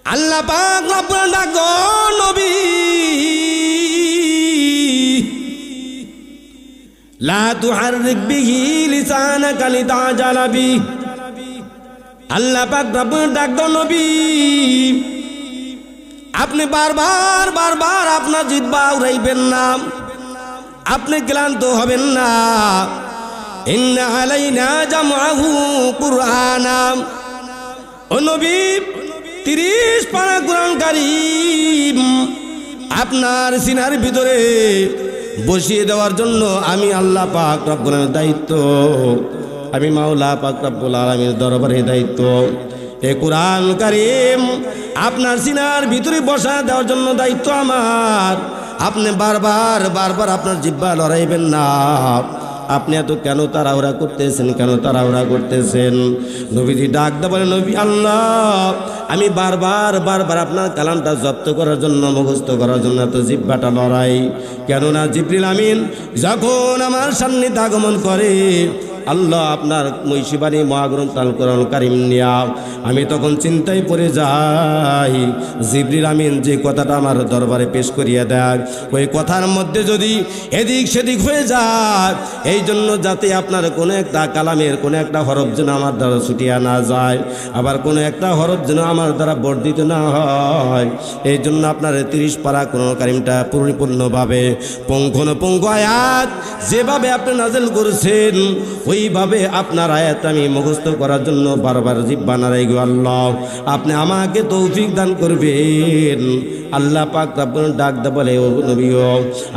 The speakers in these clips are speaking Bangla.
আল্লাহ পাক রব্বুল ডাকো নবী লা তুহাররিক বিহি লিসানাকা লিতাজালা বি। আল্লাহ পাক রব্বুল ডাকো নবী আপনি বারবার বারবার আপনার জিহ্বা উড়াইবেন না, আপনি ক্লান্ত হবেন না। ইন্না আলাইনা জামআহু কুরআনা। ও নবী 30 পারা কুরআন কারীম আপনার সিনার ভিতরে বসিয়ে দেওয়ার জন্য আমি আল্লাহ পাক রব্বুল আলামিনের দায়িত্ব, আমি মাওলা পাক রব্বুল আলামিনের দরবারে দায়িত্ব। এই কুরআন কারীম আপনার সিনার ভিতরে বসা দেওয়ার জন্য দায়িত্ব আমার। আপনি বারবার বারবার আপনার জিহ্বা লড়াইবেন না। আপনি এত কেন তাড়াহুড়া করতেছেন, কেন তাড়াহুড়া করতেছেন? নবীজি ডাক দে বলে নবী আল্লাহ আমি বারবার বারবার আপনার কালামটা জব্দ করার জন্য, মুখস্থ করার জন্য এত জিহ্বাটা লড়াই। কেননা জিবরিল আমিন যখন আমার সান্নিধ্যে আগমন করে আল্লাহ আপনার মহিষীবাণী মহাগ্রন্থ আল কোরআন কারীম নিয়া আমি তখন চিন্তায় পড়ে যাই। জিবরিল আমিন যে কথাটা আমার দরবারে পেশ করিয়া দেয় ওই কথার মধ্যে যদি এদিক সেদিক হয়ে যায়, এই জন্য যাতে আপনার কোনো একটা কালামের কোনো একটা হরফ যেন আমার দ্বারা ছুটিয়া না যায়, আবার কোনো একটা হরফ যেন আমার দ্বারা বর্ধিত না হয়, এই জন্য আপনার 30 পারা কোরআন কারীমটা পরিপূর্ণভাবে পুঙ্খানুপুঙ্খ আয়াত যেভাবে আপনি নাযিল করেছেন ওইভাবে আপনার আয়াত আমি মুখস্থ করার জন্য বারবার জিহ্বা নাড়াই গো আল্লাহ আপনি আমাকে তৌফিক দান করবেন। আল্লাহ পাক রব্বুল ডাক দে বলে ও নবী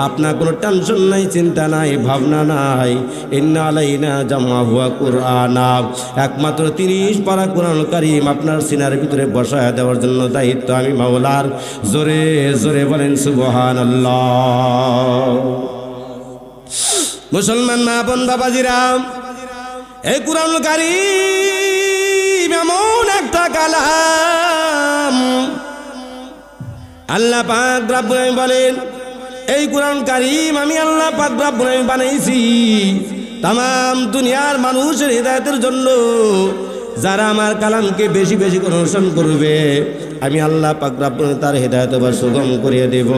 আপনার কোনো টেনশন নাই, চিন্তা নাই, ভাবনা নাই। ইন্না আলাইনা জামআহু ওয়া কুরআনা একমাত্র 30 পারা কোরআন কারীম আপনার সিনার ভিতরে বসায় দেওয়ার জন্য দায়িত্ব আমি মাওলার। জোরে জোরে বলেন সুবহানাল্লাহ। মুসলমান মা বোন বাবাজিরা এই কুরআন কারীম এমন একটা কালাম আল্লাহ পাক রব্বুল আলামিন বলেন এই কুরআন কারীম আমি আল্লাহ পাক রব্বুল আলামিন বানাইছি तमाम দুনিয়ার মানুষের হিদায়াতের জন্য। যারা আমার কালামকে বেশি বেশি করে অনুসরণ করবে আমি আল্লাহ পাক রব্বুল তার হিদায়াত বা সুগম করিয়ে দেব।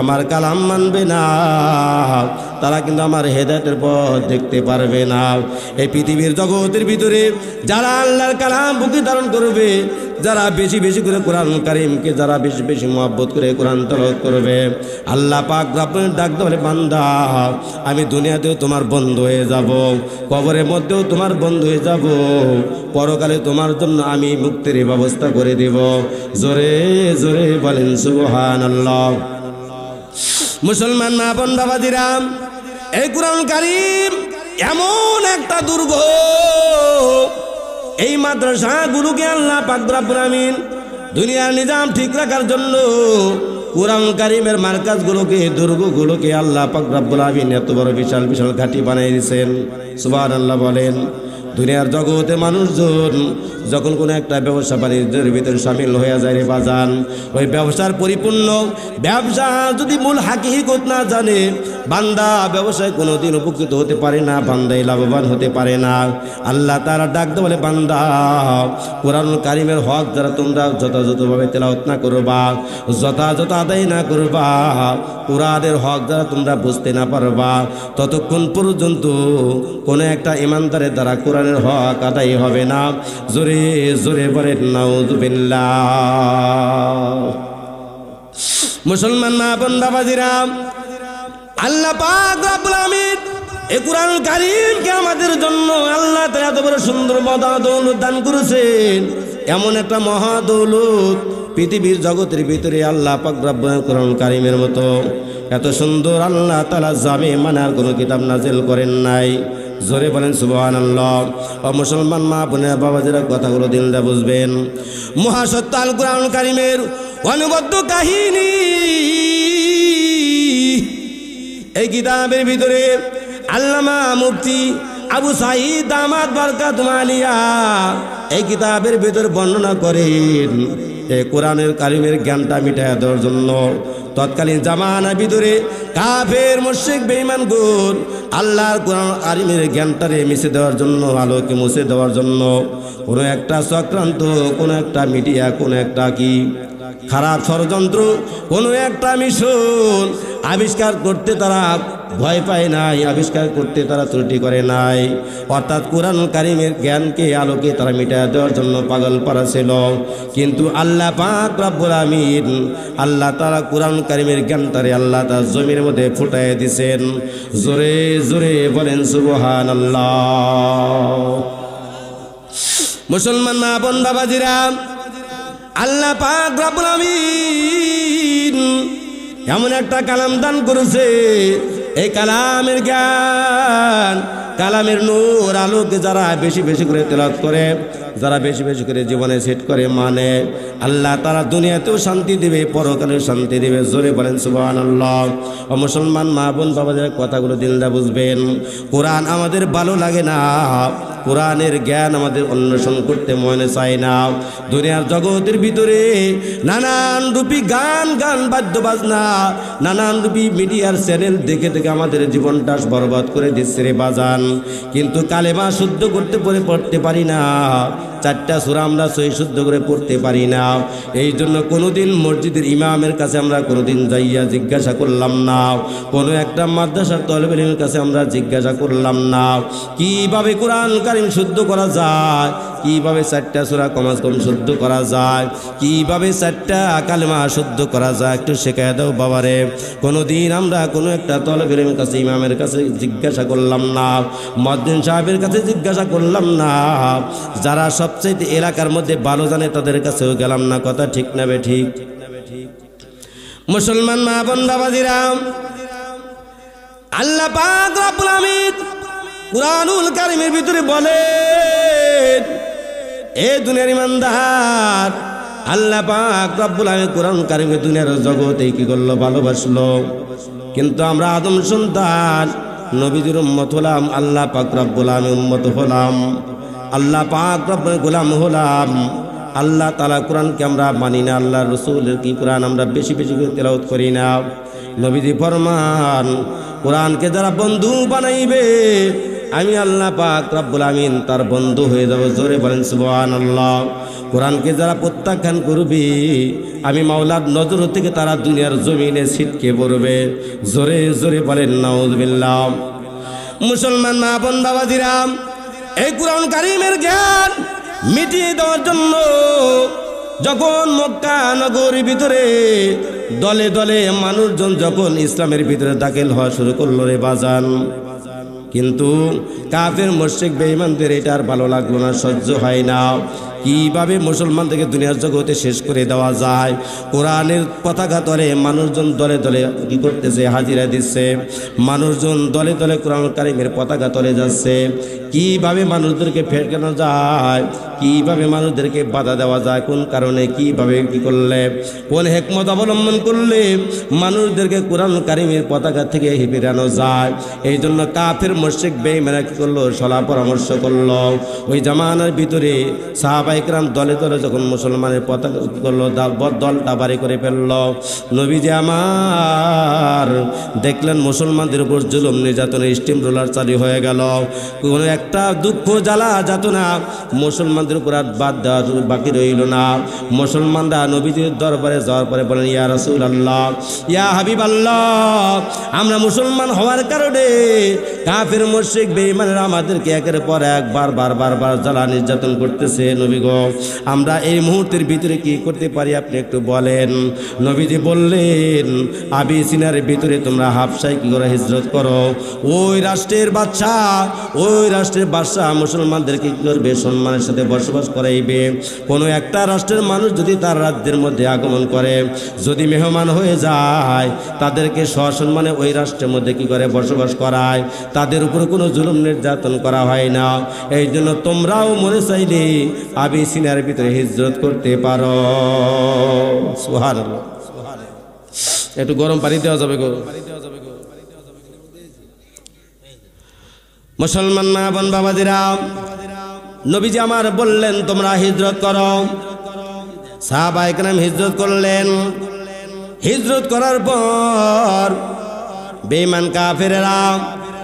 আমার কালাম মানবে না তারা কিন্তু আমার হেদায়েতের পথ দেখতে পারবে না। এই পৃথিবীর জগতের ভিতরে যারা আল্লাহর কালাম বুকে ধারণ করবে, যারা বেশি বেশি করে কোরআন কারীমকে যারা বেশি বেশি মহব্বত করে কোরআন তেলাওয়াত করবে, আল্লাহ পাক রব্বুল ডাক বলে বান্দা আমি দুনিয়াতেও তোমার বন্ধু হয়ে যাব, কবরের মধ্যেও তোমার বন্ধু হয়ে যাব, পরকালে তোমার জন্য আমি মুক্তির ব্যবস্থা করে দেব। জোরে জোরে বলেন সুবহানাল্লাহ। মুসলমান মা বোন বাবাজিরা এই কুরআন কারীম এমন একটা দুর্গ, এই মাদ্রাসাগুলোকে আল্লাহ পাক রব্বুল আমিন দুনিয়ার নিজাম ঠিক রাখার জন্য কুরআন কারীমের মার্কাজগুলোকে দুর্গগুলোকে আল্লাহ পাক রব্বুল আমিন এত বড় বিশাল বিশাল ঘাঁটি বানিয়ে দিয়েছেন। সুবহানাল্লাহ বলেন। দুনিয়ার জগতে মানুষজন যখন কোনো একটা ব্যবসা বাণিজ্যের ভিতরে সামিল হয়ে যায় রে বাজান, ওই ব্যবসার পরিপূর্ণ ব্যবসা যদি মূল হাকিকত না জানে বান্দা ব্যবসায় কোনোদিন উপকৃত হতে পারে না, বান্দাই লাভবান হতে পারে না। আল্লাহ তাআলা ডাক দে বলে বান্দা কোরআন কারীমের হক যারা তোমরা যথাযথভাবে তেলাওয়াত না করবা, যথাযথ আদায় না করবা, কোরআনের হক যারা তোমরা বুঝতে না পারবা, ততক্ষণ পর্যন্ত কোনো একটা ইমানদারের দ্বারা কোরআনের হক আদায় হবে না। জোরে জোরে বলেন নাউযুবিল্লাহ। মুসলমান মা বোন বাবাজিরা আল্লাহ পাক রব্বুল আমিন এই কুরআন কারীমকে আমাদের জন্য আল্লাহ তাআলা এত বড় সুন্দর মহাদৌলত দান করেছেন। এমন একটা মহাদৌলত পৃথিবীর জগতের ভিতরে আল্লাহ পাক রব্বুল কুরআন কারীমের মতো এত সুন্দর আল্লাহ তাআলা জামে মানার কোনো কিতাব নাজিল করেন নাই। জোরে বলেন সুবহানাল্লাহ। ও মুসলমান মা বোনেরা বাবাজিরা কথাগুলো দিল দিয়ে বুঝবেন। মহাসত্য আল কুরআন কারীমের অনবদ্য কাহিনী এই কিতাবের ভিতরে আল্লামা মুফতি আবু সাঈদ দামাত বারকাতুহু আলিয়া এই কিতাবের ভিতর বর্ণনা করেন এই কোরআনের কারীমের জ্ঞানটা মিটাইয়া দেওয়ার জন্য তৎকালীন জামানার ভিতরে কাফের মুশরিক বেঈমানগণ আল্লাহর কোরআন কারীমের জ্ঞানটারে মিশে দেওয়ার জন্য, আলোকে মুছে দেওয়ার জন্য কোনো একটা চক্রান্ত, কোনো একটা মিডিয়া, কোনো একটা কি খারাপ ষড়যন্ত্র, কোনো একটা মিশন আবিষ্কার করতে তারা ভয় পায় নাই, আবিষ্কার করতে তারা ত্রুটি করে নাই। অর্থাৎ কোরআন কারীমের জ্ঞানকে, আলোকে তারা মিটায় দেওয়ার জন্য পাগল পারা ছিল। কিন্তু আল্লাহ পাক রব্বুল আমিন, আল্লাহ তাআলা কোরআন কারীমের জ্ঞানটারে আল্লাহ তার জমির মধ্যে ফুটায় দিয়েছেন। জোরে জোরে বলেন সুবহানাল্লাহ। মুসলমান মা বোন বাবাজিরা, আল্লাহ পাক রব্বুল আমিন এমন একটা কালাম দান করেছে, এই কালামের জ্ঞান, কালামের নূর, আলোকে যারা বেশি বেশি করে তেলাওয়াত করে, যারা বেশি বেশি করে জীবনে সেট করে মানে, আল্লাহ তারা দুনিয়াতেও শান্তি দিবে, পরকালেও শান্তি দিবে। জোরে বলেন সুবহানাল্লাহ। ও মুসলমান মা বোন বাবাদের কথাগুলো দিলদা বুঝবেন। কোরআন আমাদের ভালো লাগে না, কোরআনের জ্ঞান আমাদের অন্বেষণ করতে মনে চায় না। দুনিয়ার জগতের ভিতরে নানান রূপী গান, বাদ্য বাজনা, নানান রূপী মিডিয়ার চ্যানেল দেখে দেখে আমাদের জীবনটা বরবাদ করে দিচ্ছে রে বাজান। কিন্তু কালেমা শুদ্ধ করতে পড়তে পারি না, চারটা সূরা আমরা সহি শুদ্ধ করে পড়তে পারি না। এই জন্য কোনোদিন মসজিদের ইমামের কাছে আমরা কোনোদিন যাইয়া জিজ্ঞাসা করলাম না, কোনো একটা মাদ্রাসার তলবের ইমামের কাছে আমরা জিজ্ঞাসা করলাম না কিভাবে কোরআন কারীম শুদ্ধ করা যায়, কিভাবে চারটা সূরা কমাস কম শুদ্ধ করা যায়, কিভাবে চারটা কালেমা শুদ্ধ করা যায়, একটু শেখায় দাও বাবারে। কোনোদিন আমরা কোনো একটা তলবের ইমামের কাছে, ইমামের কাছে জিজ্ঞাসা করলাম না, মুয়াজ্জিন সাহেবের কাছে জিজ্ঞাসা করলাম না, যারা সবচেয়ে এলাকার মধ্যে ভালো জানে তাদের কাছেও গেলাম না। কথা ঠিক না বে ঠিক? মুসলমান মা বোন বাবাজিরা, আল্লাহ পাক রব্বুল আমিন কুরআনুল কারীমের ভিতরে বলেন, এ দুনিয়ার ইমানদার, আল্লাহ পাক রব্বুল আমিন কুরআন কারীমে দুনিয়ার জগতে কি করলো? ভালোবাসলো। কিন্তু আমরা আদম সন্তান, নবীজির উম্মত হলাম, আল্লাহ পাক রব্বুল আমিন উম্মত হলাম, আল্লাহ পাক রব্বুল গোলাম হলাম। আল্লাহ তাআলা কোরআনকে আমরা মানি না, আল্লাহ রাসূলের কি কোরআন আমরা বেশি বেশি করে তেলাওয়াত করি না। নবীজি ফরমান, কোরআনকে যারা বন্ধু বানাইবে আমি আল্লাহ পাক রব্বুল আমিন তার বন্ধু হয়ে যাব। জোরে বলেন সুবহানাল্লাহ। কোরআনকে যারা প্রত্যাখ্যান করবে আমি মাওলার নজর থেকে তারা দুনিয়ার জমিনে ছিটকে পড়বে। জোরে জোরে বলেন নাউযুবিল্লাহ। মুসলমান মা বোন বাবাজিরা, এই কোরআন কারীমের জ্ঞান মিটিয়ে দেওয়ার জন্য যখন মক্কা নগরীর ভিতরে দলে দলে মানুষজন যখন ইসলামের ভিতরে দাখিল হওয়া শুরু করলো রে বাজান, কিন্তু কাফের মুশরিক বেঈমানদের এটা আর ভালো লাগলো না, সহ্য হয় না। কিভাবে মুসলমানদেরকে দুনিয়ার জগতে শেষ করে দেওয়া যায়? কোরআনের পতাকা তলে মানুষজন দলে দলে কি করতেছে? হাজিরা দিচ্ছে। মানুষজন দলে দলে কোরআন কারীমের পতাকা তলে যাচ্ছে। কিভাবে মানুষদেরকে ফেরানো যায়? কিভাবে মানুষদেরকে বাধা দেওয়া যায়? কোন কারণে, কিভাবে, কি করলে, কোন হিকমত অবলম্বন করলে মানুষদেরকে কোরআন কারীমের পতাকা থেকে ফেরানো যায়? এই জন্য কাফের মুশরিক বেঈমানরা কি করলো? সলা পরামর্শ করলো। ওই জামানার ভিতরে সাহাবায়ে কেরাম দলে দলে যখন মুসলমানের পতাকা করলো, দলটা বাড়ি করে ফেললো। নবীজি আমার দেখলেন মুসলমানদের উপর জুলুম নির্যাতনের স্টিম রোলার চালু হয়ে গেল। কোনো একটা দুঃখ জ্বালা যাতনা মুসলমানদের উপর আর বাদ দেওয়া বাকি রইল না। মুসলমানরা নবীজির দরবারে যাওয়ার পরে বলেন, ইয়া রাসূলুল্লাহ, ইয়া হাবিবাল্লাহ, আমরা মুসলমান হওয়ার কারণে কাফের মুশরিক বেঈমানরা আমাদেরকে একের পর এক বারবার জ্বালা নির্যাতন করতেছে। নবী গো, আমরা এই মুহূর্তের ভিতরে কি করতে পারি আপনি একটু বলেন। নবীজি বললেন, আবিসিনার ভিতরে তোমরা হাবশায় কি করে হিজরত করো। ওই রাষ্ট্রের বাদশা মুসলমানদেরকে কি করবে? সম্মানের সাথে বসবাস করাইবে। কোনো একটা রাষ্ট্রের মানুষ যদি তার রাজ্যের মধ্যে আগমন করে, যদি মেহমান হয়ে যায়, তাদেরকে সসম্মানে ওই রাষ্ট্রের মধ্যে কি করে? বসবাস করায়। তাদের উপর কোনো জুলুম নির্যাতন করা হয় না। এই জন্য তোমরাও মনে চাইলে আবিসিনার ভিতরে হিজরত করতে পারো। সুবহানাল্লাহ। একটু গরম পানি দেওয়া যাবে গো। মুসলমান মা বোন বাবাজিরা, নবীজি আমার বললেন তোমরা হিজরত করো। সাহাবায়ে কেরাম হিজরত করলেন। হিজরত করার পর বেঈমান কাফেরেরা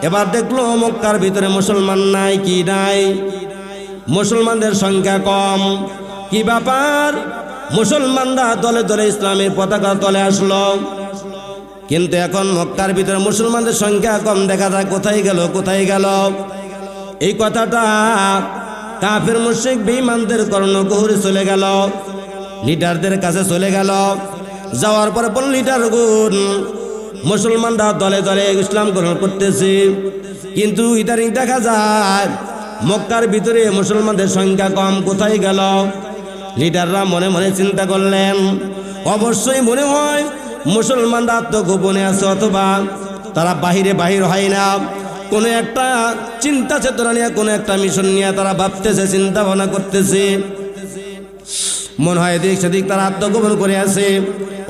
এবার দেখলো মক্কার ভিতরে মুসলমান নাই, কি নাই, মুসলমানদের সংখ্যা কম। কি ব্যাপার? মুসলমানরা দলে দলে ইসলামের পতাকা তলে আসলো, কিন্তু এখন মক্কার ভিতরে মুসলমানদের সংখ্যা কম দেখা যায়। কোথায় গেল, কোথায় গেল? এই কথাটা কাফের মুশরিক বেঈমানদের কর্ণকুহরে চলে গেল, লিডারদের কাছে চলে গেল। যাওয়ার পরে বল, লিডারগণ, মুসলমানরা দলে দলে ইসলাম গ্রহণ করতেছে, কিন্তু ইদানিং দেখা যায় মক্কার ভিতরে মুসলমানদের সংখ্যা কম, কোথায় গেল? লিডাররা মনে মনে চিন্তা করলেন, অবশ্যই মনে হয় মুসলমানরা আত্মগোপনে আছে, অথবা তারা বাহির হয় না। কোনো একটা চিন্তা চেতনা নিয়ে, কোনো একটা মিশন নিয়ে তারা ভাবতেছে, চিন্তা ভাবনা করতেছে। মনে হয় এদিক সেদিক তারা আত্মগোপন করে আছে,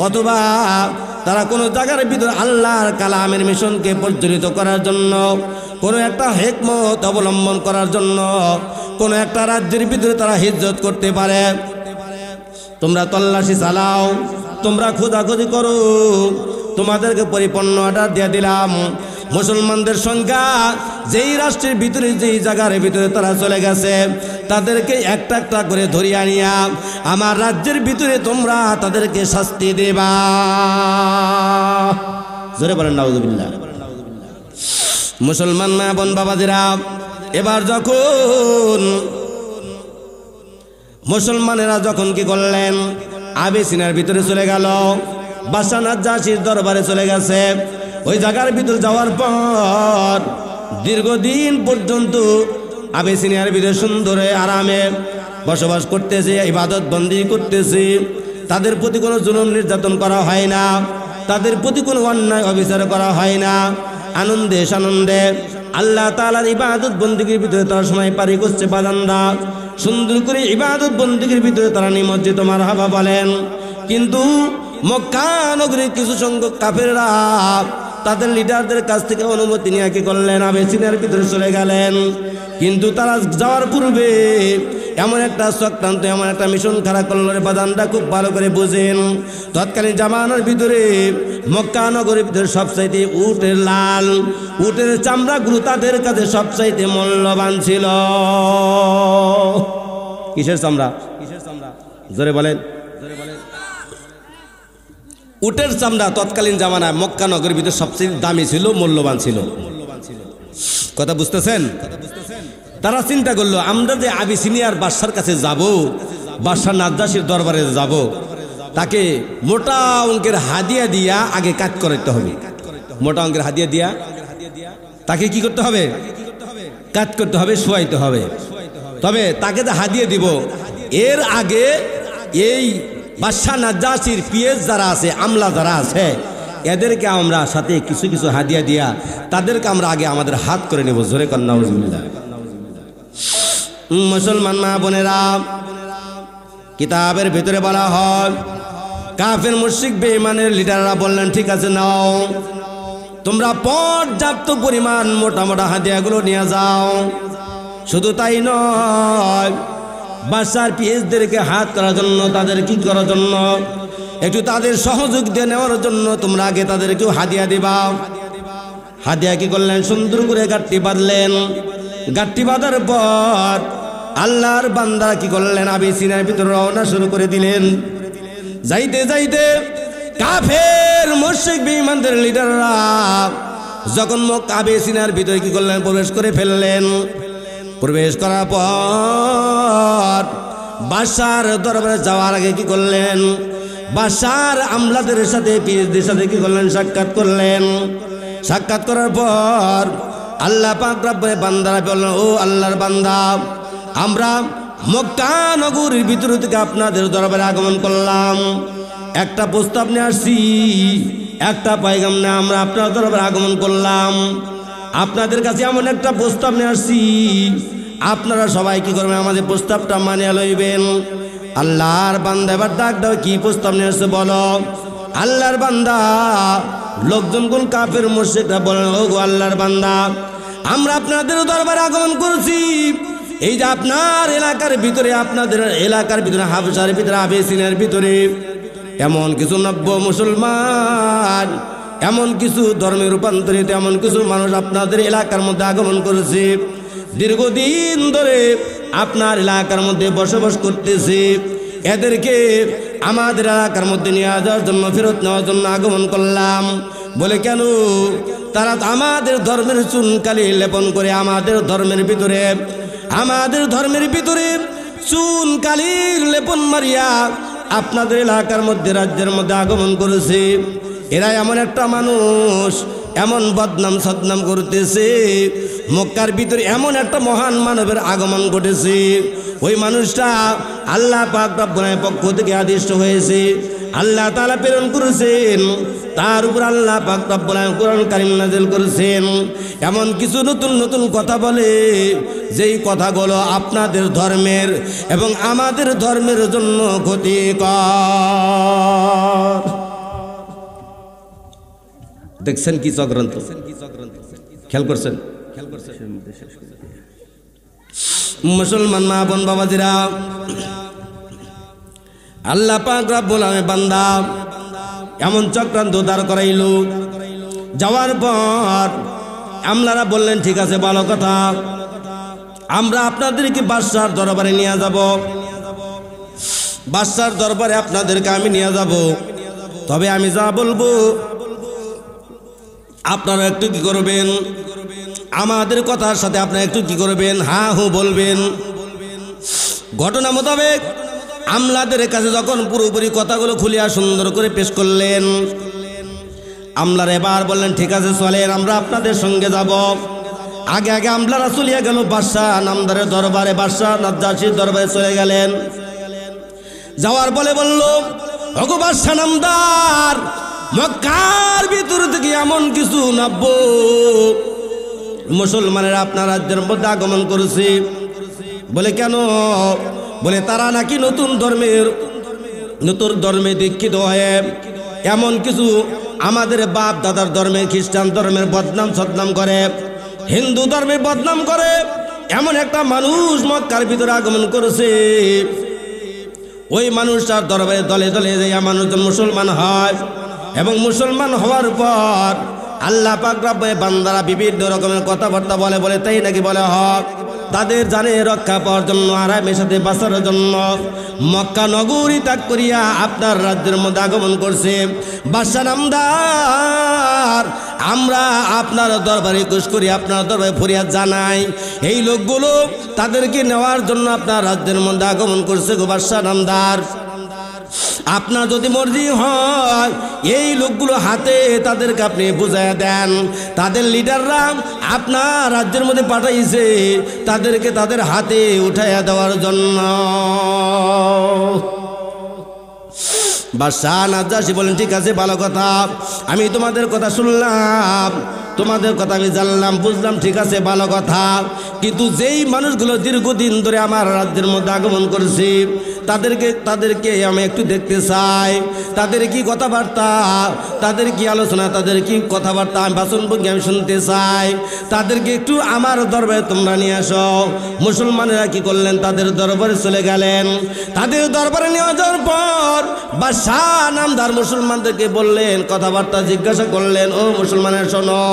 অথবা তারা কোনো জায়গার ভিতরে আল্লাহর কালামের মিশনকে প্রজ্বলিত করার জন্য, কোনো একটা হিকমত অবলম্বন করার জন্য কোনো একটা রাজ্যের ভিতরে তারা হিজরত করতে পারে। তোমরা তল্লাশি চালাও, তোমরা খোঁজাখুঁজি করো, তোমাদেরকে পরিপূর্ণ অর্ডার দিয়ে দিলাম। মুসলমানদের সংখ্যা যেই রাষ্ট্রের ভিতরে, যেই জায়গার ভিতরে তারা চলে গেছে, তাদেরকে একটা একটা করে ধরিয়ে আনিয়া আমার রাজ্যের ভিতরে তোমরা তাদেরকে শাস্তি দেবা। জোরে বলেন নাউযুবিল্লাহ। মুসলমান মা বোন বাবাজিরা, এবার যখন মুসলমানেরা যখন কি করলেন, আবিসিনিয়ার ভিতরে চলে গেল, বাদশা নাজ্জাশীর দরবারে চলে গেছে। ওই জায়গার ভিতরে যাওয়ার পর দীর্ঘদিন পর্যন্ত আবিসিনিয়ার ভিতরে সুন্দরে আরামে বসবাস করতেছে, ইবাদত বন্দি করতেছে। তাদের প্রতি কোনো জুলুম নির্যাতন করা হয় না, তাদের প্রতি কোনো অন্যায় অবিচার করা হয় না। আনন্দে সানন্দে আল্লাহ তাআলার ইবাদত বন্দিগির ভিতরে তারা সময় পারি করছে। বাজানরা সুন্দর করে ইবাদত বন্দিগির ভিতরে তারা নিমজ্জিত, মারহাবা বলেন। কিন্তু মক্কা নগরীর কিছু সংখ্যক কাফেররা তাদের লিডারদের কাছ থেকে অনুমতি নিয়ে কি করলেন, আবিসিনিয়ার ভিতরে চলে গেলেন। কিন্তু তারা যাওয়ার পূর্বে এমন একটা চক্রান্ত, এমন একটা মিশন খাড়া করল রে বাদানরা, খুব ভালো করে বুঝেন। তৎকালীন জামানার ভিতরে মক্কা নগরীর ভিতরে সবচাইতে উটের লাল, উটের চামড়াগুলো তাদের কাছে সবচাইতে মূল্যবান ছিল। কিসের চামড়া? জোরে বলেন। উটের চামড়া তৎকালীন জামানায় মক্কা নগরীর ভিতরে সবচেয়ে দামি ছিল, মূল্যবান ছিল। কথা বুঝতেছেন? তারা চিন্তা করলো, আমরা যে আবিসিনিয়ার বাদশার কাছে যাব, বাদশা নাজ্জাশীর দরবারে যাব, তাকে মোটা অঙ্কের হাদিয়া দিয়া আগে কাজ করতে হবে। মোটা অঙ্কের হাদিয়া দিয়া তাকে কি করতে হবে? কাজ করতে হবে, শোয়াইতে হবে। তবে তাকে যে হাদিয়া দিব, এর আগে এই বাদশা নাজ্জাশীর পিএস যারা আছে, আমলা যারা আছে, এদেরকে আমরা সাথে কিছু কিছু হাদিয়া দিয়া তাদেরকে আমরা আগে আমাদের হাত করে নেব। জোরে কর নাউযুবিল্লাহ। মুসলমান মা বোনেরা, কিতাবের ভিতরে বলা হয়, কাফের মুশরিক বেঈমানের লিডাররা বললেন, ঠিক আছে নাও, তোমরা পর্যাপ্ত পরিমাণ মোটা মোটা হাদিয়াগুলো নিয়ে যাও। শুধু তাই নয়, বাদশার পিএসদেরকে হাত করার জন্য, তাদের কি করার জন্য, একটু তাদের সহযোগ দিয়ে নেওয়ার জন্য তোমরা আগে তাদেরকেও হাদিয়া দিবা। হাদিয়া কি করলেন, সুন্দর করে গাঁটটি বাঁধলেন। গাঁটটি বাঁধার পর আল্লাহর বান্দা কি করলেন, আবিসিনিয়ার ভিতরে রওনা শুরু করে দিলেন। যাইতে যাইতে কাফের মুশরিক বেঈমানদের লিডাররা যখন আবিসিনিয়ার ভিতরে কি করলেন, প্রবেশ করে ফেললেন। প্রবেশ করার পর বাদশার দরবারে যাওয়ার আগে কি করলেন, বাদশার আমলাদের সাথে, পিএসদের সাথে কি করলেন, সাক্ষাৎ করলেন। সাক্ষাৎ করার পর আল্লাহ পাক রব্বুল বান্দারা বললেন, ও আল্লাহর বান্দা, আমরা মক্কা নগরীর ভিতর থেকে আপনাদের দরবারে আগমন করলাম, একটা প্রস্তাব নিয়ে আসছি, একটা পায়গাম নিয়ে আমরা আপনার দরবারে আগমন করলাম। আপনাদের কাছে এমন একটা প্রস্তাব নিয়ে আসছি, আপনারা সবাই কি করবেন, আমাদের প্রস্তাবটা মানিয়ে লইবেন। আল্লাহর বান্দা এবার ডাক দাও, কি প্রস্তাব নিয়ে আসছে বলো। আল্লাহর বান্দা, লোকজন কোন কাফের মুশরিকরা বলেন, ও গো আল্লাহর বান্দা, আমরা আপনাদের দরবারে আগমন করছি, এই যে আপনার এলাকার ভিতরে, আপনাদের এলাকার ভিতরে, হাবশার ভিতরে, আবিসিনিয়ার ভিতরে এমন কিছু নব্য মুসলমান, এমন কিছু ধর্মে রূপান্তরিত এমন কিছু মানুষ আপনাদের এলাকার মধ্যে আগমন করেছে, দীর্ঘদিন ধরে আপনার এলাকার মধ্যে বসবাস করতেছে। এদেরকে আমাদের এলাকার মধ্যে নিয়ে যাওয়ার জন্য, ফেরত নেওয়ার জন্য আগমন করলাম। বলে কেন? তারা আমাদের ধর্মের চুনকালি লেপন করে আমাদের ধর্মের ভিতরে চুনকালির লেপন মারিয়া আপনাদের এলাকার মধ্যে, রাজ্যের মধ্যে আগমন করেছে। এরা এমন একটা মানুষ, এমন বদনাম সদনাম করতেছে, মক্কার ভিতরে এমন একটা মহান মানবের আগমন ঘটেছে। ওই মানুষটা আল্লাহ পাক রব্বুল আলামিনের পক্ষ থেকে আদিষ্ট হয়েছে, আল্লাহ তাআলা প্রেরণ করেছেন, তার উপর আল্লাহ পাক রব্বুল আলামিন কোরআন কারীম নাযিল করেছেন। এমন কিছু নতুন নতুন কথা বলে, যেই কথাগুলো আপনাদের ধর্মের এবং আমাদের ধর্মের জন্য ক্ষতিকর। দেখছেন কি চক্রান্ত? খেয়াল করছেন? মুসলমান মা বোন বাবাজিরা, আল্লাহ পাক রব্বুল আলামিন বান্দা এমন চক্রান্ত দাঁড় করাইল। যাওয়ার পর আমলারা বললেন, ঠিক আছে, ভালো কথা, আমরা আপনাদেরকে বাদশার দরবারে নিয়ে যাব, বাদশার দরবারে আপনাদেরকে আমি নিয়ে যাব। তবে আমি যা বলবো আপনারা একটু কি করবেন, আমাদের কথার সাথে আপনারা একটু কি করবেন, হা হু বলবেন। ঘটনা মোতাবেক আমলাদের কাছে যখন পুরোপুরি কথাগুলো খুলিয়া সুন্দর করে পেশ করলেন, আমলারা এবার বললেন, ঠিক আছে চলেন, আমরা আপনাদের সঙ্গে যাব। আগে আগে আমলারা চলিয়া গেল বাদশাহ নামদারের দরবারে, বাদশাহ নাজ্জাশীর দরবারে চলে গেলেন। যাওয়ার বলে বলল, ওগো বাদশাহ নামদার, মক্কার ভিতর থেকে এমন কিছু নব্য মুসলমানেরা আপনার রাজ্যের মধ্যে আগমন করেছে। বলে কেন? বলে তারা নাকি নতুন ধর্মে দীক্ষিত হয়ে এমন কিছু আমাদের বাপ দাদার ধর্মে, খ্রিস্টান ধর্মের বদনাম সদনাম করে, হিন্দু ধর্মের বদনাম করে এমন একটা মানুষ মক্কার ভিতরে আগমন করেছে। ওই মানুষটার দরবারে দলে দলে যে মানুষজন মুসলমান হয়, এবং মুসলমান হওয়ার পর আল্লাহ পাক রব্বুল বান্দারা বিভিন্ন রকমের কথাবার্তা বলে, বলে তাই নাকি বলে হক তাদের জানে রক্ষা পাওয়ার জন্য, আরামের সাথে বাঁচার জন্য মক্কা নগরী ত্যাগ করিয়া আপনার রাজ্যের মধ্যে আগমন করছে। বাদশাহ নামদার, আমরা আপনার দরবারে কুশ করি, আপনার দরবারে ফরিয়াদ জানাই, এই লোকগুলো তাদেরকে নেওয়ার জন্য আপনার রাজ্যের মধ্যে আগমন করছে। গো বাদশাহ নামদার, আপনার যদি মর্জি হয় এই লোকগুলো হাতে তাদেরকে আপনি বুঝাইয়া দেন, তাদের লিডাররা আপনার রাজ্যের মধ্যে পাঠাইছে তাদেরকে তাদের হাতে উঠাইয়া দেওয়ার জন্য। বাদশাহ নাজ্জাশী বলেন, ঠিক আছে, ভালো কথা, আমি তোমাদের কথা শুনলাম, তোমাদের কথা আমি জানলাম, বুঝলাম, ঠিক আছে, ভালো কথা। কিন্তু যেই মানুষগুলো দীর্ঘদিন ধরে আমার রাজ্যের মধ্যে আগমন করেছে তাদেরকে আমি একটু দেখতে চাই, তাদের কি কথাবার্তা, তাদের কি আলোচনা, তাদের কি কথাবার্তা আমি বাচনভঙ্গি আমি শুনতে চাই, তাদেরকে একটু আমার দরবারে তোমরা নিয়ে আসো। মুসলমানেরা কি করলেন? তাদের দরবারে চলে গেলেন। তাদের দরবারে নিয়ে যাওয়ার পর বাদশাহ নামদার মুসলমানদেরকে বললেন, কথাবার্তা জিজ্ঞাসা করলেন, ও মুসলমানের শোনো,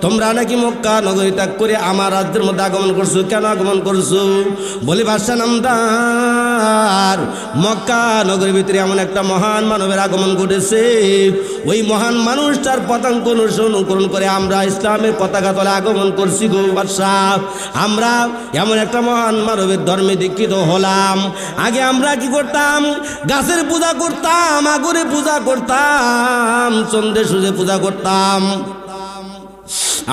তোমরা নাকি মক্কা নগরী ত্যাগ করে আমার রাজ্যের মধ্যে আগমন করছো, কেন আগমন করছো? বলি বাদশাহ নামদার, মক্কা নগরীর ভিতরে এমন একটা মহান মানবের আগমন ঘটেছে, ওই মহান মানুষটার পতাঙ্ক অনুসরণ করে আমরা ইসলামের পতাকা তলে আগমন করছি। গো বাদশাহ, আমরা এমন একটা মহান মানবের ধর্মে দীক্ষিত হলাম। আগে আমরা কি করতাম? গাছের পূজা করতাম, আগুনে পূজা করতাম, চন্দ্রে সূর্যে পূজা করতাম,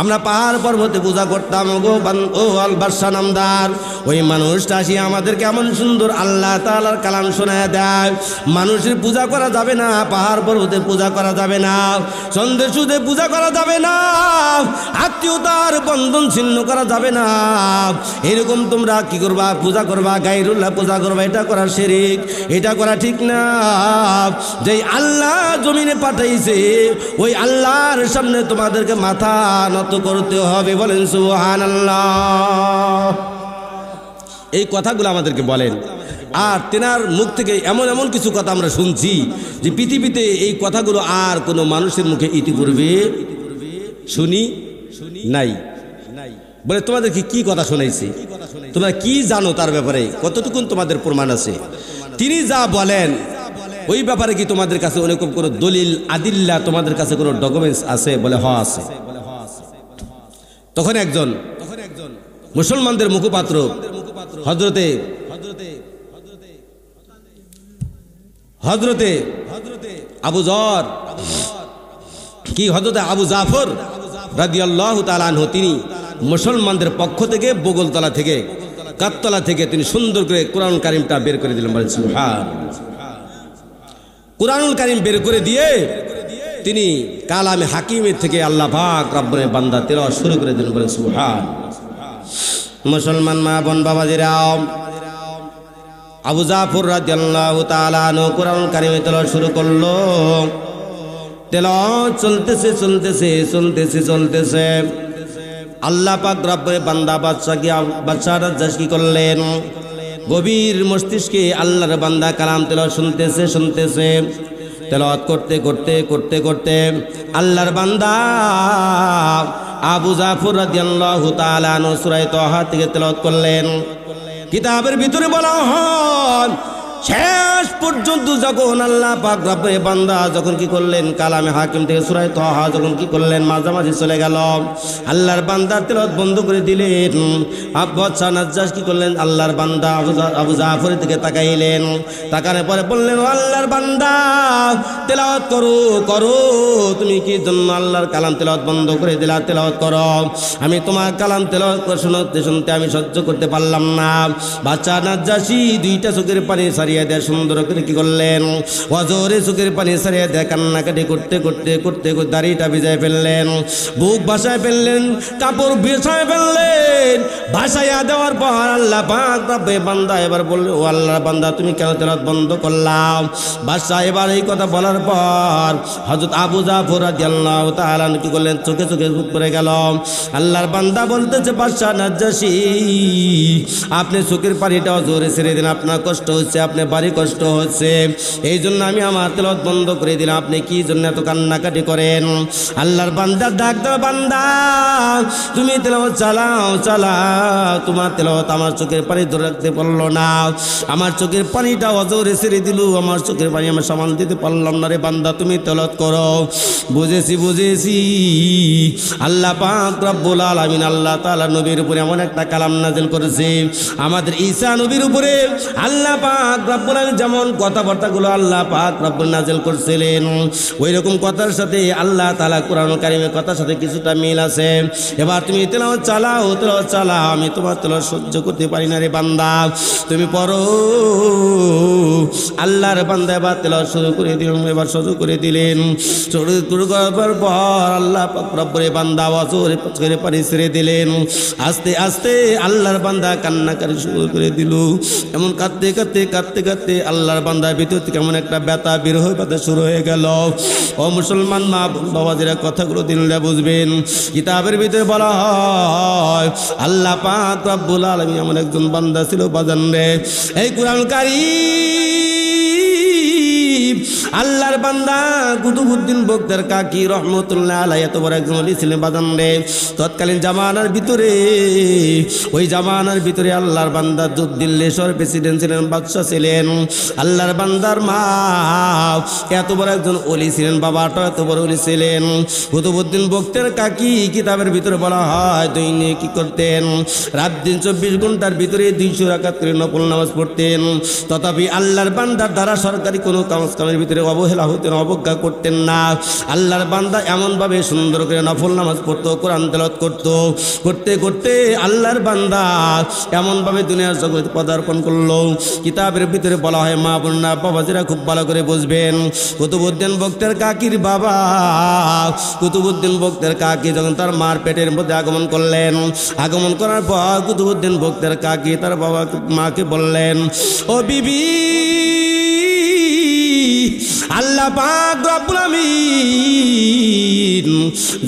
আমরা পাহাড় পর্বতে পূজা করতাম। ও বাদশাহ নামদার, ওই মানুষটা আসি আমাদের কেমন সুন্দর আল্লাহ তাআলার কালাম শোনায় দেয়, মানুষের পূজা করা যাবে না, পাহাড় পর্বতে পূজা করা যাবে না, চন্দ্রে সূর্যে পূজা করা যাবে না, আত্মীয়তার বন্ধন ছিন্ন করা যাবে না। এরকম তোমরা কি করবা? পূজা করবা, গায়রুল্লাহ পূজা করবা, এটা করা শিরক, এটা করা ঠিক না। যেই আল্লাহ জমিনে পাঠাইছে ওই আল্লাহর সামনে তোমাদেরকে মাথা নত করতে হবে। বলেন সুবহানাল্লাহ। এই কথাগুলো আমাদেরকে বলেন। আর তেনার মুখ থেকে এমন এমন কিছু কথা আমরা শুনছি যে পৃথিবীতে এই কথাগুলো আর কোনো মানুষের মুখে ইতিপূর্বে শুনি নাই। বলে তোমাদেরকে কি কথা শোনাইছি, তোমরা কি জানো তার ব্যাপারে, কতটুকুন তোমাদের প্রমাণ আছে? তিনি যা বলেন ওই ব্যাপারে কি তোমাদের কাছে ওরকম কোনো দলিল আদিল্লা, তোমাদের কাছে কোনো ডকুমেন্টস আছে? বলে হ আছে। তখন একজন মুসলমানদের মুখপাত্র হযরতে হযরতে আবু জাফর রাদিয়াল্লাহু তাআলা আনহু, তিনি মুসলমানদের পক্ষ থেকে বগলতলা থেকে কাততলা থেকে তিনি সুন্দর করে কোরআনুল কারীমটা বের করে দিলেন। বলেন সুবহান। কোরআনুল কারীম বের করে দিয়ে তিনি কালামে হাকিমের থেকে আল্লাহ পাক রব্বুল বান্দা তেলাওয়াত শুরু করে দিলেন। বলেন সুবহান। মুসলমান মা বোন বাবাজিরা, আবু জাফর রাদিয়াল্লাহু তাআলা আনহু কোরআনুল কারীম তেলাওয়াত শুরু করলো। তেলাওয়াত চলতেছে। আল্লাহ পাক রব্বুল বান্দা বাদশাহ রাজ্জাশ কি করলেন? গভীর মস্তিষ্কে আল্লাহর বান্দা কালাম তেলাওয়াত শুনতেছে। তেলাওয়াত করতে আল্লাহর বান্দা আবু জাফর রাদিয়াল্লাহু তাআলা আনহু সূরা তাহা থেকে তেলাওয়াত করলেন। কিতাবের ভিতরে বলা হয় শেষ পর্যন্ত যখন আল্লাহ পাক রব্বুল বান্দা যখন কি করলেন কালামে হাকিম থেকে সূরা তাহা যখন কি করলেন মাঝামাঝি চলে গেল, আল্লাহর বান্দা তেলাওয়াত বন্ধ করে দিলেন। বাদশাহ নাজ্জাশ কি করলেন? আল্লাহর বান্দা আবু জাফরের দিকে তাকাইলেন। তাকানোর পরে বললেন, আল্লাহর বান্দা তেলাওয়াত করো, তুমি কি জন্য আল্লাহর কালাম তেলাওয়াত বন্ধ করে দিলা? তেলাওয়াত করো। আমি তোমার কালাম তেলাওয়াত শুনতে আমি সহ্য করতে পারলাম না। বাদশাহ নাজ্জাশী দুইটা চোখের পানি সারিয়ে দেয়, সুন্দর করে কি করলেন? ওয়াজরে চোখের পানি সারিয়ে দেয়, কান্নাকাটি করতে দাড়িটা ভিজায় ফেললেন, বুক ভাসায় ফেললেন, কাপড় ভিজায় ফেললেন। ভাসাইয়া দেওয়ার পর আল্লাহ পাক রব্বুল বান্দা এবার বলল, ও আল্লাহর বান্দা তুমি কেন তেলাওয়াত বন্ধ করলাম? বাদশাহ এবার এই কথা বলার পর হযরত আবু জাফর রাদিয়াল্লাহু তাআলা কি করলেন? চোখে ভূত পড়ে গেল। আল্লাহর বান্দা বলতেছে, বাদশাহ নাজ্জাশী আপনি চোখের পানিটাও জোরে ছেড়ে দিন, আপনার কষ্ট হচ্ছে, আপনার বাড়ি কষ্ট হচ্ছে, এই জন্য আমি আমার তেলাওয়াত বন্ধ করে দিলাম। আপনি কি জন্য এত কান্নাকাটি করেন? আল্লাহর বান্দা ডাক দাও, বান্দা তুমি তেলাওয়াত চালাও, তোমার তেলাওয়াত আমার চোখের পানি ধরে রাখতে পারলো না, আমার চোখের পানিটা অজরে ছেড়ে দিল, আমার চোখের পানি আমি সামাল দিতে পারলাম না রে বান্দা, তুমি তেলাওয়াত করো। বুঝেছি। আল্লাহ পাক রব্বুল আলামিন আল্লাহ তাআলা নবীর উপরে এমন একটা কালাম নাযিল করেছে, আমাদের ঈসা নবীর উপরে আল্লাহ পাক রব্বুল আলামিন যেমন কথাবার্তাগুলো আল্লাহ পাক রব্বুল নাযিল করছিলেন, ওই রকম কথার সাথে আল্লাহ তাআলা কোরআনুল কারীমের কথার সাথে কিছুটা মিল আছে। এবার তুমি তেলাওয়াত চালাও, আমি তোমার তেলাওয়াত সহ্য করতে পারি না রে বান্দা, তুমি পড়ো। আল্লাহর বান্দা এবার তেলাওয়াত শুরু করে দিলেন। শুরু করার পর আল্লাহ পাক রব্বুল বান্দা ওয়াজরে চোখের পানি ছেড়ে দিলেন। আস্তে আস্তে আল্লাহর বান্দা কান্নাকাটি শুরু করে দিল। এমন কাঁদতে আল্লাহর বান্দার ভিতর থেকে এমন একটা ব্যথা বের হয়ে ব্যথা শুরু হয়ে গেল। ও মুসলমান মা বাবাজিরা, কথাগুলো দিনরা বুঝবেন। কিতাবের ভিতরে বলা হয় আল্লাহ পাক রব্বুল আলামিন এমন একজন বান্দা ছিল বাজান রে, এই কোরআনুল কারীম আল্লাহর বান্দা কুতুবউদ্দিন বখতার কাকি রহমতুল্লাহ আলাইহি এত বড় একজন ওলি ছিলেন বাজান রে। তৎকালীন জামানার ভিতরে ওই জামানার ভিতরে আল্লাহর বান্দা দিল্লীশ্বর প্রেসিডেন্ট ছিলেন, বাদশাহ ছিলেন। আল্লাহর বান্দার মা এত বড় একজন ওলি ছিলেন, বাবাটা এত বড় ওলি ছিলেন। কুতুবউদ্দিন বখতার কাকি কিতাবের ভিতরে বলা হয় দৈনিক কি করতেন? রাত দিন 24 ঘন্টার ভিতরে 200 রাকাত করে নফল নামাজ পড়তেন। তথাপি আল্লাহর বান্দার দ্বারা সরকারি কোনো কামের ভিতরে অবহেলা হতেন, অবজ্ঞা করতেন না। আল্লাহর বান্দা এমনভাবে সুন্দর করে নফল নামাজ পড়তো, কোরআন তেলাওয়াত করতে আল্লাহর বান্দা এমনভাবে দুনিয়ার জগতে পদার্পণ করলো। কিতাবের ভিতরে বলা হয়, মা বোনরা বাবাজিরা খুব ভালো করে বুঝবেন। কুতুবউদ্দিন বখতার কাকির বাবা কুতুবউদ্দিন বখতার কাকি যখন তার মার পেটের মধ্যে আগমন করার পর কুতুবউদ্দিন বখতার কাকি তার মাকে বললেন, ও বিবি আল্লাহ পাক রব্বুল আমিন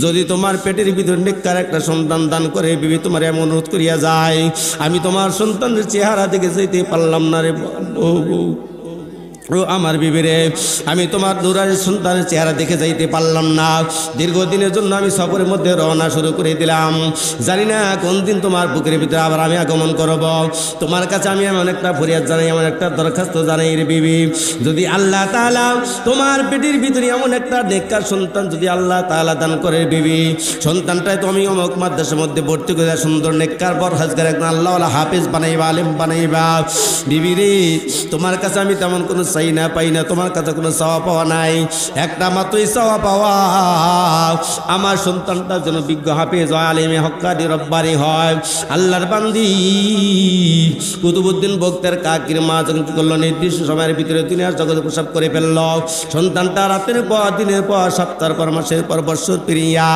যদি তোমার পেটের ভিতর নেককার একটা সন্তান দান করে বিবি তোমার এমন অনুরোধ করিয়া যায়, আমি তোমার সন্তানের চেহারা দেখে যেতে পারলাম না রে ও আমার বিবিরে, আমি তোমার দুরার সন্তানের চেহারা দেখে যাইতে পারলাম না। দীর্ঘদিনের জন্য আমি সফরের মধ্যে রওনা শুরু করে দিলাম, জানি না কোন দিন তোমার বুকের ভিতরে আবার আমি আগমন করব। তোমার কাছে আমি এমন একটা ফরিয়াদ জানাই, এমন একটা দরখাস্ত জানাই রে বিবি, যদি আল্লাহ তাআলা তোমার পেটের ভিতরে এমন একটা নেককার সন্তান যদি আল্লাহ তাআলা দান করে বিবি, সন্তানটাই তুমি অমুক মাদ্রাসার মধ্যে ভর্তি করে সুন্দর নেককার পরহেজগার একজন আল্লাহওয়ালা হাফেজ বানাইবা, আলেম বানাইবা। বিবি রে, তোমার কাছে আমি তেমন কোনো চাই না পাই না, তোমার কাছে কোনো চাওয়া পাওয়া নাই, একটা মাত্রই চাওয়া পাওয়া আমার সন্তানটা যেন বিজ্ঞ হাফেজ হয়, আলেমে হক্কানি রব্বানি হয়। আল্লাহর বান্দি কুতুবউদ্দিন বক্তের কাকির মা যখন কি করলো, নির্দিষ্ট সময়ের ভিতরে দুনিয়ার জগতে প্রসব করে ফেলল। সন্তানটা রাতের পর দিনের পর সপ্তাহের পর মাসের পর বৎসর পেরিয়া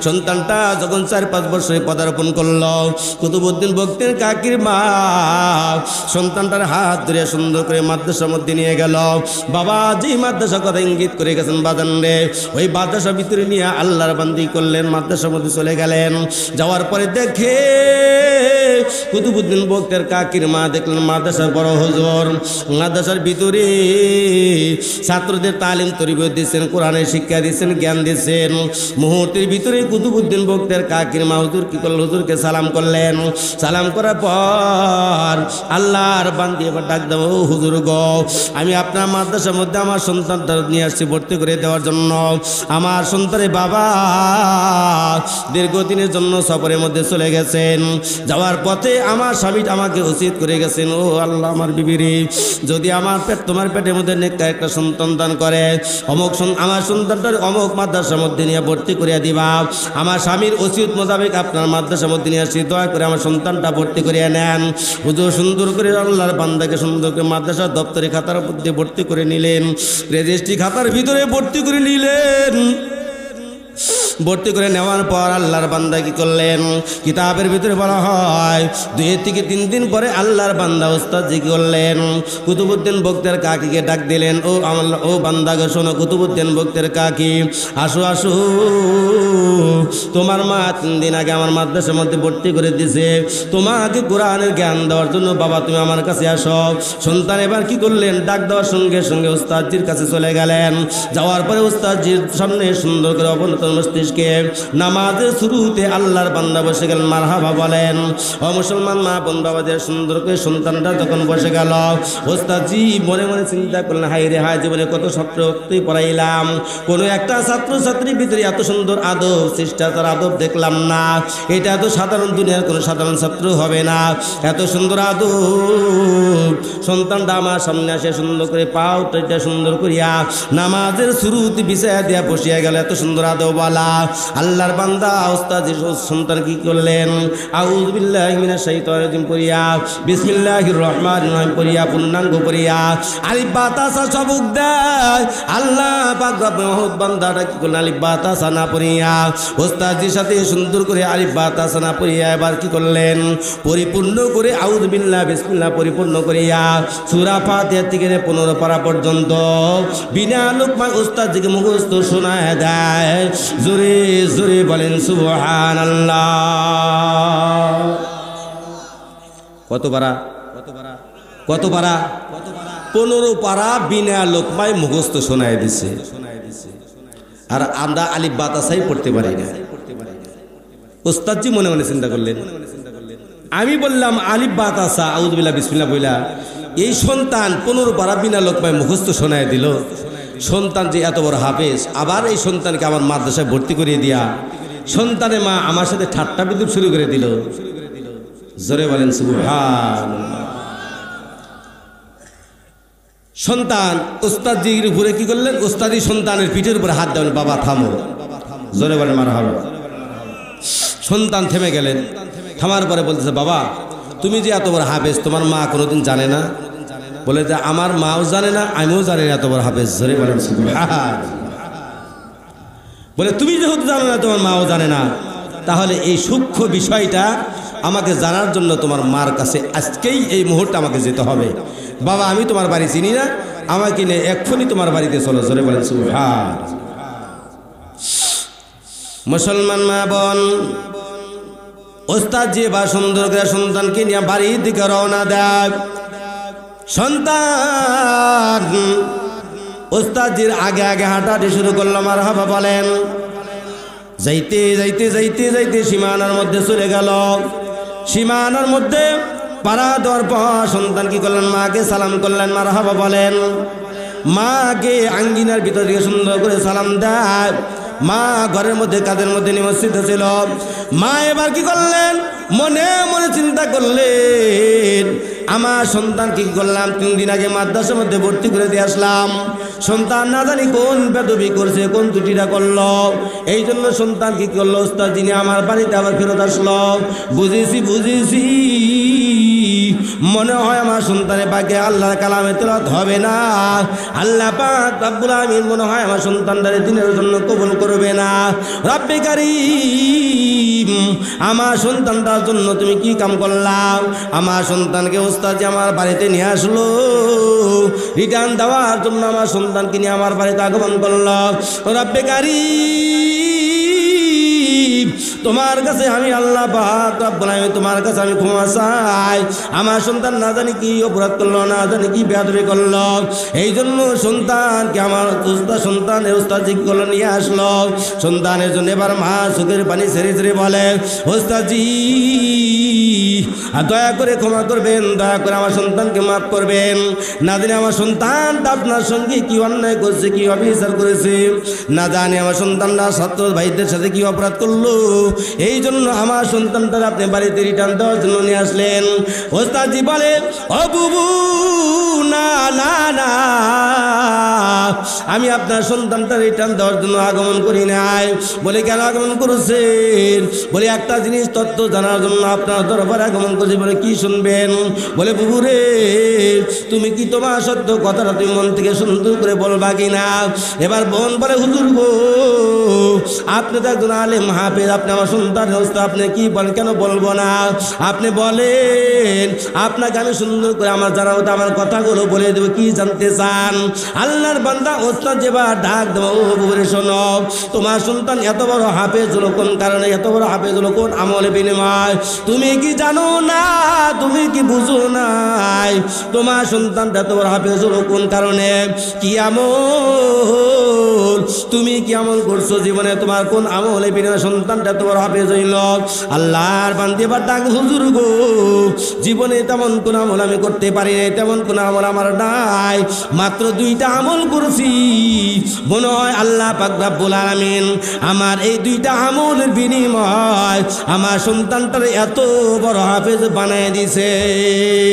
সন্তানটা যখন 4-5 বছরে পদার্পণ করলো, কুতুবউদ্দিন বক্তের কাকির মা সন্তানটার হাত ধরে সুন্দর করে মাদ্রাসার মধ্যে নিয়ে গেল। বাবা যে মাদ্রাসা কথা ইঙ্গিত করে গেছেন বাজান রে, ওই মাদ্রাসার ভিতরে নিয়ে আল্লাহর বান্দি করলেন, মাদ্রাসার মধ্যে চলে গেলেন। যাওয়ার পরে দেখে কুতুবউদ্দিন বক্তের কাকির মা দেখলেন মাদ্রাসার বড় হুজুর মাদ্রাসার ভিতরে ছাত্রদের তালিম তরবিয়ত দিচ্ছেন, কোরআনের শিক্ষা দিচ্ছেন, জ্ঞান দিচ্ছেন। মুহূর্তের ভিতরে কুতুবউদ্দিন বক্তের কাকির মা হুজুর কি করলেন, হুজুরকে সালাম করলেন। সালাম করার পর আল্লাহর বান্দি এবার ডাক দেব, হুজুর গো, আমি আপনার মাদ্রাসার মধ্যে আমার সন্তানটা নিয়ে আসছি ভর্তি করে দেওয়ার জন্য। আমার সন্তানের বাবা দীর্ঘদিনের জন্য সফরের মধ্যে চলে গেছেন, যাওয়ার পথে আমার স্বামী আমাকে উচিত করে গেছেন, ও আল্লাহ আমার বিবিরে, যদি আমার তোমার পেটের মধ্যে নেককার একটা সন্তান দান করে অমুক আমার সন্তানটার অমুক মাদ্রাসার মধ্যে নিয়ে ভর্তি করিয়া দিবা। আমার স্বামীর উচিত মোতাবেক আপনার মাদ্রাসার মধ্যে নিয়ে আসছি, দয়া করে আমার সন্তানটা ভর্তি করিয়া নেন। হুজুর সুন্দর করে আল্লাহর বান্দাকে সুন্দর করে মাদ্রাসার দপ্তরে খাতার মধ্যে ভর্তি করে নিলেন, রেজিস্ট্রি খাতার ভিতরে ভর্তি করে নিলেন। ভর্তি করে নেওয়ার পর আল্লাহর বান্দা কি করলেন, কিতাবের ভিতরে বলা হয় 2 থেকে 3 দিন পরে আল্লাহর বান্দা উস্তাদ জি কি করলেন, কুতুবউদ্দিন বক্তের কাকিকে ডাক দিলেন, ও বান্দাকে শোনো, কুতুবউদ্দিন বক্তের কাকি, আসো আসো, তোমার মা 3 দিন আগে আমার মাদ্রাসার মধ্যে ভর্তি করে দিছে তোমাকে কোরআনের জ্ঞান দেওয়ার জন্য, বাবা তুমি আমার কাছে আসো। সন্তান এবার কি করলেন, ডাক দেওয়ার সঙ্গে সঙ্গে উস্তাদজির কাছে চলে গেলেন। যাওয়ার পরে উস্তাদজির সামনে সুন্দর করে অবনত মস্তিষ্কে নামাজের শুরুতে আল্লাহর বান্দা বসে গেলেন, মারহাবা বলেন। ও মুসলমান মা বোন বাবাদের, সুন্দর করে সন্তানটা যখন বসে গেল, উস্তাদজি মনে মনে চিন্তা করলেন, হাই রে হাই, জীবনে কত ছাত্রই পড়াইলাম, কোনো একটা ছাত্রছাত্রীর ভিতরে এত সুন্দর আদব শিষ্টাচার আদব দেখলাম না। এটা তো সাধারণ দুনিয়ার কোনো সাধারণ ছাত্র হবে না, এত সুন্দর আদব। সন্তানটা আমার সামনে আসে সুন্দর করে পাউটা সুন্দর করিয়া নামাজের শুরুতে বিছায়া দিয়া বসিয়া গেল, এত সুন্দর আদবওয়ালা। আল্লাহর বান্দা উস্তাদের সন্তান কি করলেন, আউযু বিল্লাহি মিনাশ শাইতানির রাজিম পড়িয়া বিসমিল্লাহির রহমানির রহিম পড়িয়া পূর্ণাঙ্গ পড়িয়া আলিফ বা তা সা সবক দেয়। আল্লাহ পাক রব্বুল মহৎ বান্দাটা কি করলেন, আলিফ বা তা সা না পড়িয়া উস্তাদের সাথে সুন্দর করে আলিফ বা তা সা না পড়িয়া এবার কি করলেন, পরিপূর্ণ করে আউযু বিল্লাহ বিসমিল্লাহ পরিপূর্ণ করিয়া সূরা ফাতিহা থেকে 15 পারা পর্যন্ত বিনা লোকমা উস্তাদকে মুখস্থ শোনায় দেয়। জোরে জোরে বলেন সুবহানাল্লাহ। কত পারা? 15 পারা বিনা লোকমায় মুখস্থ শোনায় দিছে। আর আমরা আলিফ বা তা সাই পড়তে পারি না। উস্তাদজি মনে মনে চিন্তা করলেন, আমি বললাম আলিফ বা তা সা আউযু বিল্লাহি বিসমিল্লাহ বইলা এই সন্তান 15 পারা বিনা লোকমায় মুখস্থ শোনায় দিল। সন্তান যে এত বড় হাফেজ, আবার এই সন্তানকে আমার মাদ্রাসায় ভর্তি করিয়ে দিয়া সন্তানের মা আমার সাথে ঠাট্টা বিদ্রুপ শুরু করে দিল। জোরে বলেন সুবহানাল্লাহ। সন্তান উস্তাদজির উপরে কি করলেন, উস্তাদি সন্তানের পিঠের উপরে হাত দেবেন, বাবা থামো। জোরে বলেন মারহাবা। সন্তান থেমে গেলেন, থামার পরে বলতেছে, বাবা তুমি যে এত বড় হাফেজ তোমার মা কোনোদিন জানে না? বলে যে আমার মাও জানে না, আমিও জানি না এত বড় হাফেজ। জোরে বলেন সুবহানাল্লাহ। বলে তুমি যেহেতু জানো না, তোমার মাও জানে না, তাহলে এই সূক্ষ্ম বিষয়টা আমাকে জানার জন্য তোমার মার কাছে আজকেই এই মুহূর্তে আমাকে যেতে হবে। বাবা আমি তোমার বাড়ি চিনি না, আমাকে নিয়ে এক্ষুনি তোমার বাড়িতে চলো। জোরে বলেন সুবহান। মুসলমান মা বোন, ওস্তাদ যে বা সুন্দর করে সন্তানকে নিয়ে বাড়ির দিকে রওনা দেয়। সন্তান ওস্তাদের আগে আগে হাঁটাহাঁটি শুরু করলো। মারহাবা বলেন। যাইতে যাইতে যাইতে যাইতে সীমানার মধ্যে চলে গেল। সীমানার মধ্যে পাড়া দেওয়ার পর সন্তান কি করলেন? মাকে সালাম করলেন। মারহাবা বলেন। মাকে আঙ্গিনার ভিতর থেকে সুন্দর করে সালাম দেয়। মা ঘরের মধ্যে কাদের মধ্যে নিমজ্জিত ছিল। মা এবার কি করলেন? মনে মনে চিন্তা করলেন, আমার সন্তান কি করলাম 3 দিন আগে মাদ্রাসার মধ্যে ভর্তি করে দিয়ে আসলাম। সন্তান না জানি কোন বেদবি করছে, কোন ত্রুটিটা করলো। এই জন্য সন্তান কি করলো? ওস্তাদ যিনি আমার বাড়িতে আবার ফেরত আসলো। বুঝেছি মনে হয় আমার সন্তানের পাকে আল্লাহর কালামে তেলাওয়াত হবে না। আল্লাহ পাক রব্বুল আলামিন মনে হয় আমার সন্তানদের দিনের জন্য কবুল করবে না। রব্বে কারীম, আমার সন্তানটার জন্য তুমি কি কাম করলাম? আমার সন্তানকে ওস্তাদ যে আমার বাড়িতে নিয়ে আসলো, রিটার্ন দেওয়ার জন্য আমার সন্তানকে নিয়ে আমার বাড়িতে আগমন করলো। রব্বে কারীম, তোমার কাছে আমি আল্লাহ পাক রব্বুল আলামিন তোমার কাছে আমি ক্ষমা চাই। আমার সন্তান না জানি কি অপরাধ করলো, না জানি কি বেয়াদবি করলো। এই জন্য সন্তানকে আমার সন্তানের ওস্তাদ জি করলো নিয়ে আসলো। সন্তানের জন্য এবার মা চোখের পানি ছেড়ে ছেড়ে বলে, ওস্তাদজি দয়া করে ক্ষমা করবেন, দয়া করে আমার সন্তানকে মাফ করবেন। না জানি আমার সন্তানটা আপনার সঙ্গে কি অন্যায় করছে, কি অবিচার করেছে, না জানি আমার সন্তানরা ছাত্র ভাইদের সাথে কি অপরাধ করলো। এই জন্য আমার সন্তানটা আপনি বাড়িতে রিটার্ন দেওয়ার জন্য নিয়ে আসলেন। ওস্তাদজি বলে, ও বুবু না না না, আমি আপনার সন্তানটা রিটার্ন দেওয়ার জন্য আগমন করি নাই। বলে কেন আগমন করেছেন? বলে একটা জিনিস তথ্য জানার জন্য আপনার দরবারে আগমন করছি। বলে কি শুনবেন? বলে বুবু রে, তুমি কি তোমার সত্য কথাটা তুমি মন থেকে সুন্দর করে বলবা কিনা? এবার বোন বলে, হুজুর গো, আপনি তো একজন আলেম হাফেজ, আপনি আমার সন্তান ওস্তাদ, আপনি কি বলেন? কেন বলবো না? আপনি বলেন, আপনাকে আমি সুন্দর করে আমার জানা হতো আমার কথাগুলো বলে দেবো। কি জানতে চান? আল্লাহর বান্দা ওস্তাদ যেবার ডাক দেবো, ও বুবুরে শোনো, তোমার সন্তান এত বড় হাফেজ হলো কোন কারণে? এত বড় হাফেজ হলো কোন আমলে বিনিময়? তুমি কি জানো না? তুমি কি বুঝো নাই? তোমার সন্তানটা এত বড় হাফেজ হলো কোন কারণে? কি আমল? তুমি কি আমল করছো জীবনে? তোমার কোন আমলে বিনিময় সন্তানটা এত বড় হাফেজ হইল? আল্লাহর বান্দা এবার ডাক, হুজুর গো, জীবনে তেমন কোন আমল আমি করতে পারি নাই, তেমন কোন আমল আমার নাই, মাত্র 2টা আমল করছি। মনে হয় আল্লাহ পাক রব্বুল আলামিন আমার এই 2টা আমলের বিনিময় আমার সন্তানটার এত বড় হাফেজ বানায় দিয়েছেন।